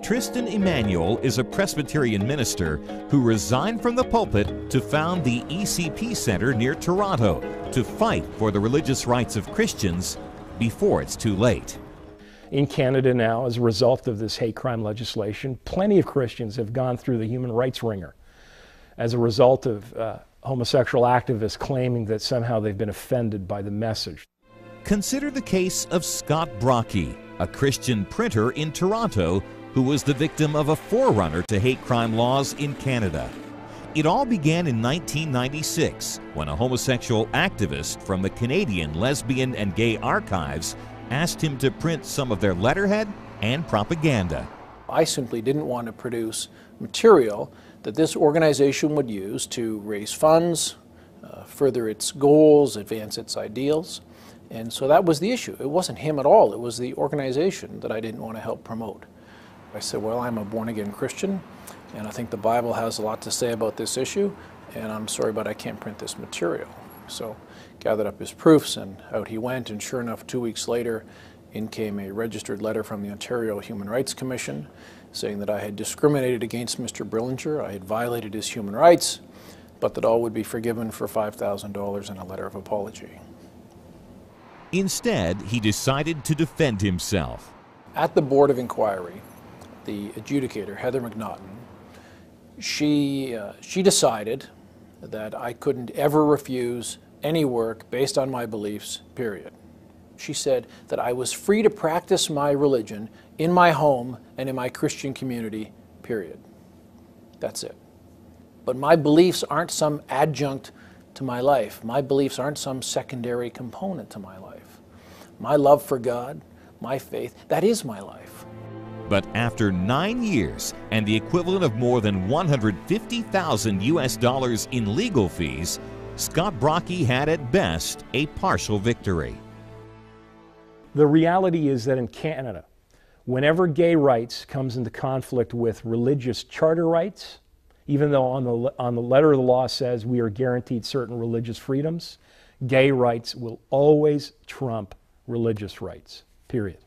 Tristan Emmanuel is a Presbyterian minister who resigned from the pulpit to found the ECP Center near Toronto to fight for the religious rights of Christians before it's too late. In Canada now, as a result of this hate crime legislation, plenty of Christians have gone through the human rights wringer as a result of homosexual activists claiming that somehow they've been offended by the message. Consider the case of Scott Brocky, a Christian printer in Toronto who was the victim of a forerunner to hate crime laws in Canada. It all began in 1996 when a homosexual activist from the Canadian Lesbian and Gay Archives asked him to print some of their letterhead and propaganda. I simply didn't want to produce material that this organization would use to raise funds, further its goals, advance its ideals. And so that was the issue. It wasn't him at all. It was the organization that I didn't want to help promote. I said, well, I'm a born-again Christian, and I think the Bible has a lot to say about this issue, and I'm sorry, but I can't print this material. So gathered up his proofs, and out he went, and sure enough, 2 weeks later, in came a registered letter from the Ontario Human Rights Commission saying that I had discriminated against Mr. Brillinger, I had violated his human rights, but that all would be forgiven for $5,000 and a letter of apology. Instead, he decided to defend himself. At the Board of Inquiry, the adjudicator, Heather McNaughton, she decided that I couldn't ever refuse any work based on my beliefs, period. She said that I was free to practice my religion in my home and in my Christian community, period. That's it. But my beliefs aren't some adjunct to my life. My beliefs aren't some secondary component to my life. My love for God, my faith, that is my life. But after 9 years and the equivalent of more than $150,000 US in legal fees, Scott Brocky had at best a partial victory. The reality is that in Canada, whenever gay rights comes into conflict with religious charter rights, even though on the letter of the law says we are guaranteed certain religious freedoms, gay rights will always trump religious rights, period.